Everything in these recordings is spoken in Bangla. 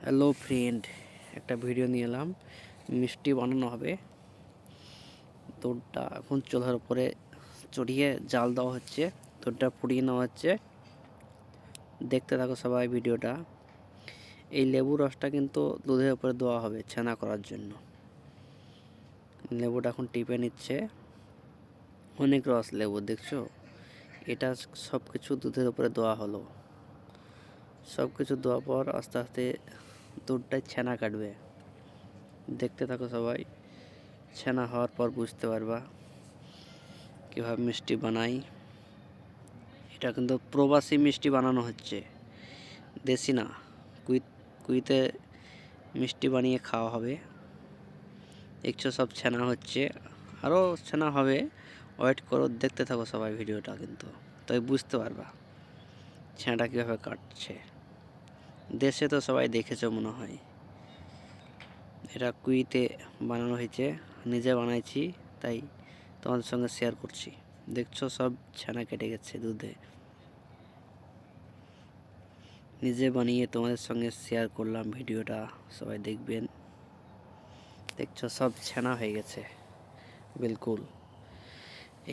হ্যালো ফ্রেন্ড, একটা ভিডিও নিয়ে এলাম। মিষ্টি বানানো হবে। দুধটা এখন চুলার উপরে চড়িয়ে জাল দেওয়া হচ্ছে, দুধটা ফুটিয়ে নেওয়া হচ্ছে। দেখতে থাকো সবাই ভিডিওটা। এই লেবুর রসটা কিন্তু দুধের উপরে দেওয়া হবে ছানা করার জন্য। লেবুটা এখন টিপে নিচ্ছে, অনেক রস লেবু দেখছো। এটা সব কিছু দুধের উপরে দেওয়া হলো। সব কিছু দেওয়ার পর আস্তে আস্তে দুধটাই ছানা কাটবে। দেখতে থাকো সবাই। ছানা হওয়ার পর বুঝতে পারবা কীভাবে মিষ্টি বানাই। এটা কিন্তু প্রবাসী মিষ্টি বানানো হচ্ছে, দেশি না। কুইতে মিষ্টি বানিয়ে খাওয়া হবে। দেখছো সব ছানা হচ্ছে, আরও ছানা হবে। ওয়েট করো, দেখতে থাকো সবাই ভিডিওটা, কিন্তু তাই বুঝতে পারবা ছানাটা কীভাবে কাটছে। দেশে তো সবাই দেখেছো মনে হয়। এটা কুইতে বানানো হয়েছে, নিজে বানাইছি, তাই তোমাদের সঙ্গে শেয়ার করছি। দেখছো সব ছানা কেটে গেছে দুধে। নিজে বানিয়ে তোমাদের সঙ্গে শেয়ার করলাম ভিডিওটা, সবাই দেখবেন। দেখছো সব ছানা হয়ে গেছে বিলকুল।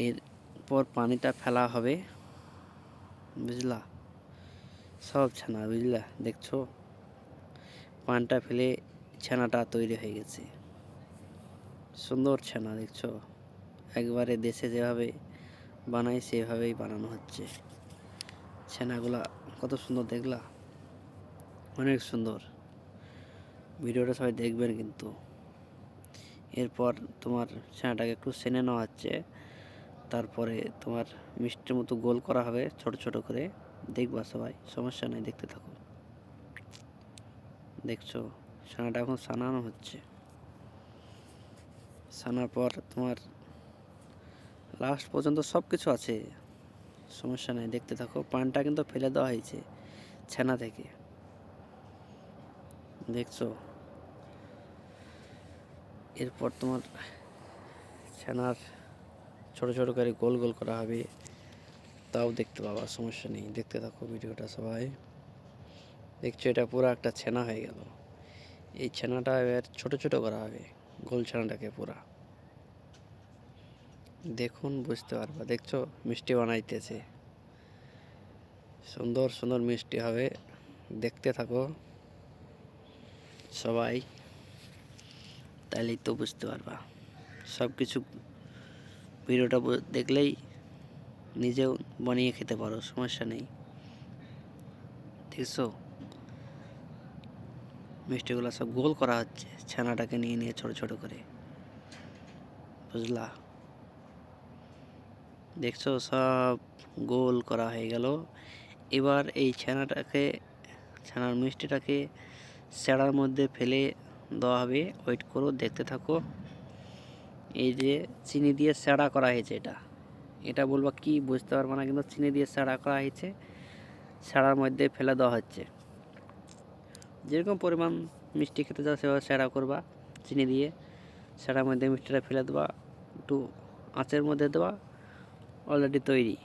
এরপর পানিটা ফেলা হবে, বুঝলা। সব ছানা, বুঝলা। দেখছো পানটা ফেলে ছানাটা তৈরি হয়ে গেছে। সুন্দর ছানা দেখছো, একবারে দেশে যেভাবে বানাই সেভাবেই বানানো হচ্ছে। ছানাগুলা কত সুন্দর দেখলা, অনেক সুন্দর। ভিডিওটা সবাই দেখবেন কিন্তু। এরপর তোমার ছানাটাকে একটু সেনে নেওয়া হচ্ছে, তারপরে তোমার মিষ্টির মতো গোল করা হবে ছোট ছোট করে। দেখবা সবাই, সমস্যা নেই, দেখতে থাকো। দেখছো ছানাটা এখন সানানো হচ্ছে। সানার পর তোমার লাস্ট পর্যন্ত সব কিছু আছে, সমস্যা নেই, দেখতে থাকো। পানটা কিন্তু ফেলে দেওয়া হয়েছে ছানা থেকে, দেখছো। এরপর তোমার ছানার ছোট ছোট করে গোল গোল করা হবে, তাও দেখতে পাবা, সমস্যা নেই, দেখতে থাকো ভিডিওটা সবাই। দেখছো এটা পুরো একটা ছানা হয়ে গেল। এই ছানাটা এবার ছোট ছোট করা হবে, গোল ছানাটাকে পুরা। দেখুন বুঝতে পারবা। দেখছো মিষ্টি বানাইতেছে, সুন্দর সুন্দর মিষ্টি হবে। দেখতে থাকো সবাই, তাইলেই তো বুঝতে পারবা সব কিছু। ভিডিওটা দেখলেই নিজেও বানিয়ে খেতে পারো, সমস্যা নেই। দেখছো মিষ্টিগুলো সব গোল করা হচ্ছে, ছানাটাকে নিয়ে নিয়ে ছোট ছোট করে, বুঝলা। দেখছো সব গোল করা হয়ে গেল। এবার এই ছানার মিষ্টিটাকে স্যাড়ার মধ্যে ফেলে দেওয়া হবে। ওয়েট করো, দেখতে থাকো। এই যে চিনি দিয়ে স্যাড়া করা হয়েছে, এটা বলবা কি বুঝতে পারবো না, কিন্তু চিনি দিয়ে স্যাড়া করা হয়েছে। স্যাড়ার মধ্যে ফেলে দেওয়া হচ্ছে। যেরকম পরিমাণ মিষ্টি খেতে চাও সেভাবে স্যাড়া করবা চিনি দিয়ে। স্যাড়ার মধ্যে মিষ্টিটা ফেলে দেওয়া, একটু আঁচের মধ্যে দেওয়া, অলরেডি তৈরি।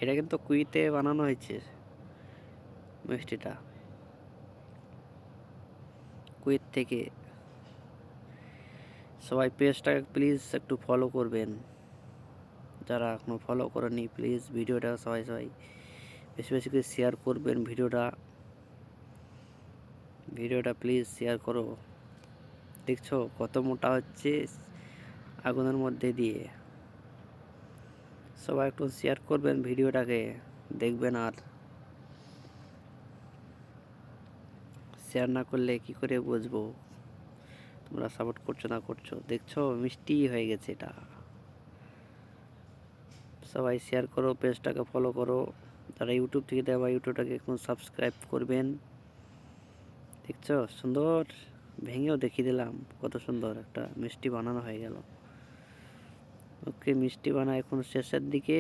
এটা কিন্তু কুইতে বানানো হয়েছে মিষ্টিটা, কুইত থেকে। সবাই পেজটাকে প্লিজ একটু ফলো করবেন, যারা এখনও ফলো করেনি প্লিজ ভিডিওটা সবাই বেশি বেশি করে শেয়ার করবেন। ভিডিওটা প্লিজ শেয়ার করো। দেখছো কত মোটা হচ্ছে আগুনের মধ্যে দিয়ে। সবাই একটু শেয়ার করবেন ভিডিওটাকে, দেখবেন। আর শেয়ার না করলে কি করে বুঝবো তোমরা সাপোর্ট করছো না করছো। দেখছো মিষ্টি হয়ে গেছে এটা। সবাই শেয়ার করো, পেজটাকে ফলো করো। যারা ইউটিউব থেকে দেওয়া ইউটিউবটাকে এখন সাবস্ক্রাইব করবেন। দেখছো সুন্দর ভেঙেও দেখিয়ে দিলাম, কত সুন্দর একটা মিষ্টি বানানো হয়ে গেল। ওকে, মিষ্টি বানা এখন শেষের দিকে।